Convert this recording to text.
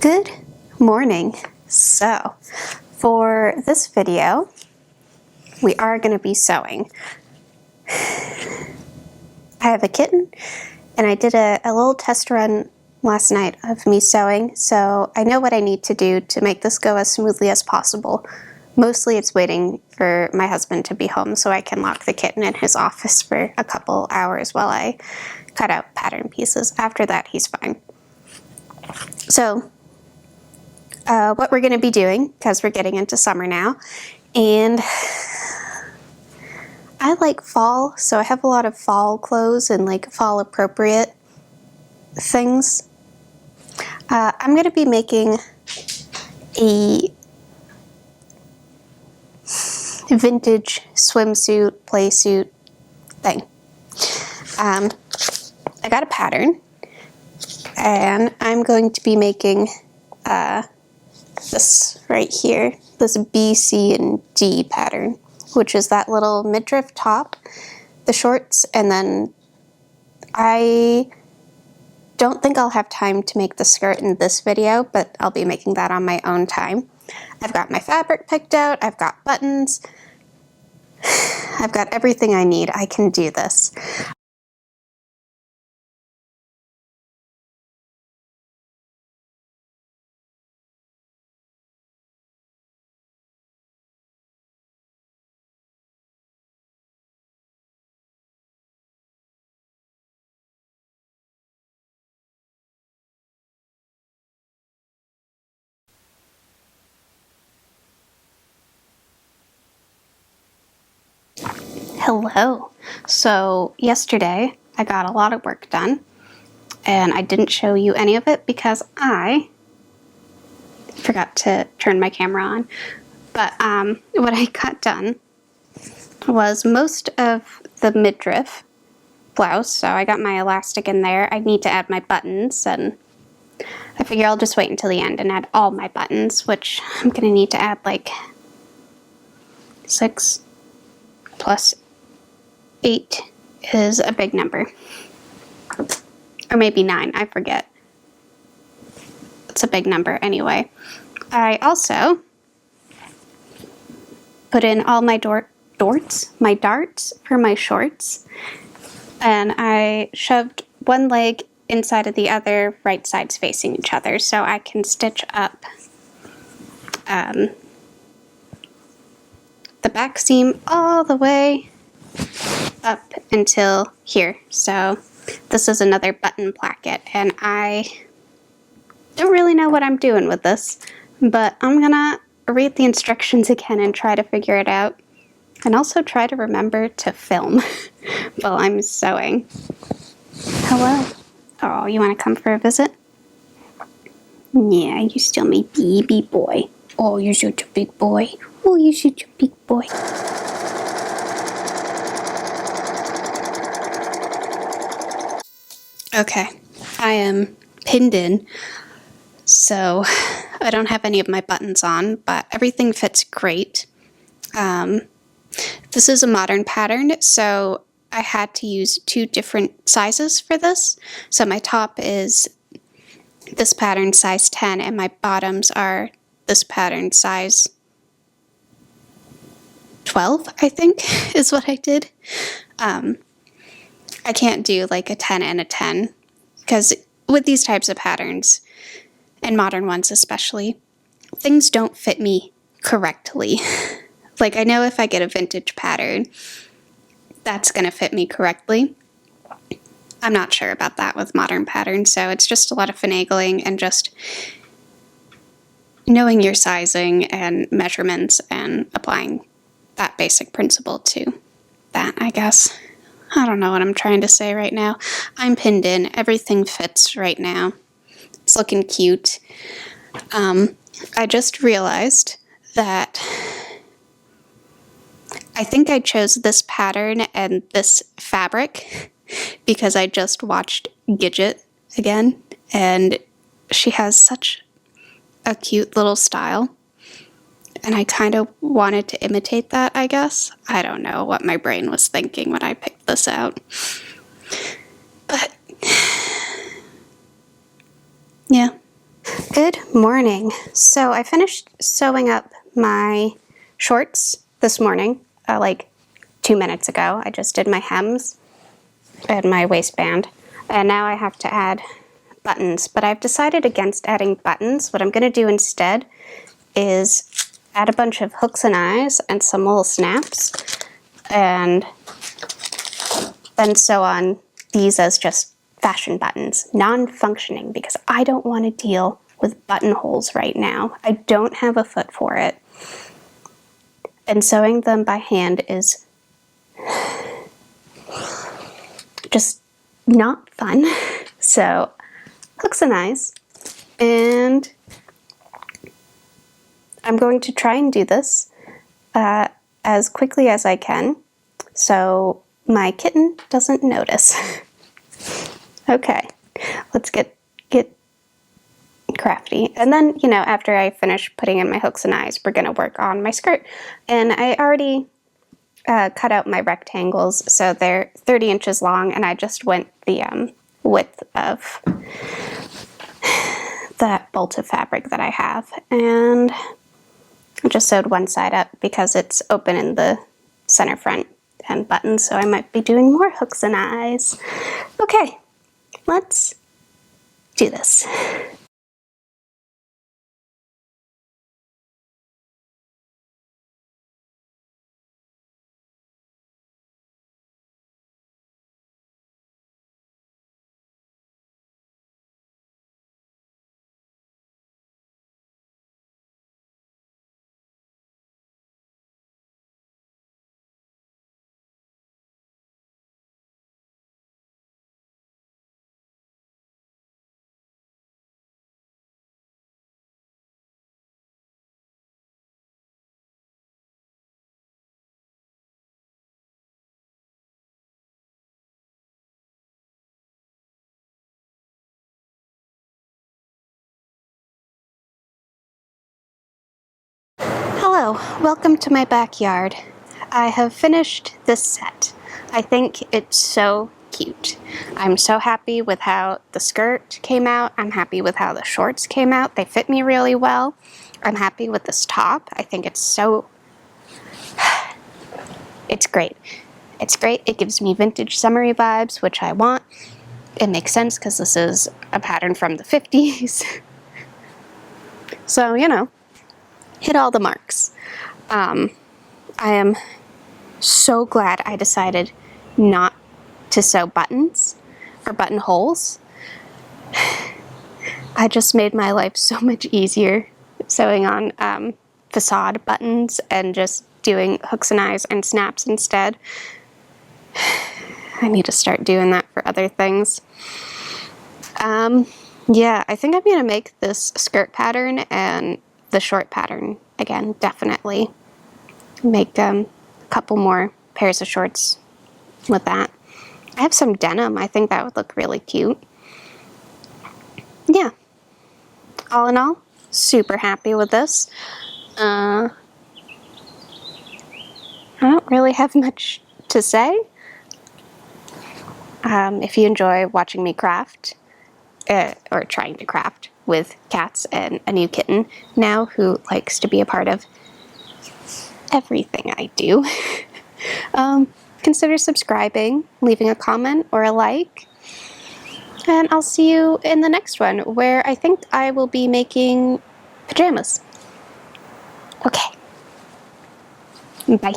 Good morning. So, for this video, we are going to be sewing. I have a kitten, and I did a little test run last night of me sewing, so I know what I need to do to make this go as smoothly as possible. Mostly it's waiting for my husband to be home so I can lock the kitten in his office for a couple hours while I cut out pattern pieces. After that, he's fine. So, what we're going to be doing, because we're getting into summer now, and I like fall, so I have a lot of fall clothes and like fall appropriate things. I'm going to be making a vintage swimsuit, play suit thing. I got a pattern, and I'm going to be making this right here, this B, C, and D pattern, which is that little midriff top, the shorts, and then I don't think I'll have time to make the skirt in this video, but I'll be making that on my own time. I've got my fabric picked out, I've got buttons, I've got everything I need. I can do this. Hello. So yesterday I got a lot of work done, and I didn't show you any of it because I forgot to turn my camera on. But what I got done was most of the midriff blouse, so I got my elastic in there. I need to add my buttons, and I figure I'll just wait until the end and add all my buttons, which I'm gonna need to add like 6 plus 8 is a big number. Or maybe 9, I forget. It's a big number anyway. I also put in all my darts for my shorts, and I shoved one leg inside of the other, right sides facing each other, so I can stitch up the back seam all the way up until here. So this is another button placket, and I don't really know what I'm doing with this, but I'm gonna read the instructions again and try to figure it out, and also try to remember to film while I'm sewing. Hello. Oh, you want to come for a visit? Yeah, you're still my baby boy. Oh, you're such a big boy. Oh, you're such a big boy. Okay, I am pinned in, so I don't have any of my buttons on, but everything fits great. This is a modern pattern, so I had to use 2 different sizes for this. So my top is this pattern size 10, and my bottoms are this pattern size 12, I think, is what I did. I can't do like a 10 and a 10, because with these types of patterns, and modern ones especially, things don't fit me correctly. Like, I know if I get a vintage pattern, that's gonna fit me correctly. I'm not sure about that with modern patterns, so it's just a lot of finagling and just knowing your sizing and measurements and applying that basic principle to that, I guess. I don't know what I'm trying to say right now. I'm pinned in. Everything fits right now. It's looking cute. I just realized that I think I chose this pattern and this fabric because I just watched Gidget again, and she has such a cute little style, and I kind of wanted to imitate that, I guess. I don't know what my brain was thinking when I picked this out. But yeah. Good Good morning. So I finished sewing up my shorts this morning, like 2 minutes ago. I just did my hems and my waistband, and now I have to add buttons, but I've decided against adding buttons. What I'm going to do instead is add a bunch of hooks and eyes and some little snaps, and then sew on these as just fashion buttons, non-functioning, because I don't want to deal with buttonholes right now. I don't have a foot for it. And sewing them by hand is just not fun. So, hooks and eyes. And I'm going to try and do this as quickly as I can so my kitten doesn't notice. Okay, let's get crafty. And then, you know, after I finish putting in my hooks and eyes, we're gonna work on my skirt. And I already cut out my rectangles, so they're 30 inches long, and I just went the width of that bolt of fabric that I have. And I just sewed one side up because it's open in the center front and buttons, so I might be doing more hooks and eyes. Okay, let's do this. Hello, welcome to my backyard. I have finished this set. I think it's so cute. I'm so happy with how the skirt came out. I'm happy with how the shorts came out. They fit me really well. I'm happy with this top. I think it's so... it's great. It's great. It gives me vintage summery vibes, which I want. It makes sense because this is a pattern from the 50s. So, you know, hit all the marks. I am so glad I decided not to sew buttons or buttonholes. I just made my life so much easier sewing on facade buttons and just doing hooks and eyes and snaps instead. I need to start doing that for other things. Yeah, I think I'm gonna make this skirt pattern and the short pattern again, definitely. Make a couple more pairs of shorts with that. I have some denim. I think that would look really cute. Yeah. All in all, super happy with this. I don't really have much to say. If you enjoy watching me craft, or trying to craft with cats and a new kitten now who likes to be a part of everything I do, consider subscribing, leaving a comment or a like, and I'll see you in the next one where I think I will be making pajamas. Okay. Bye.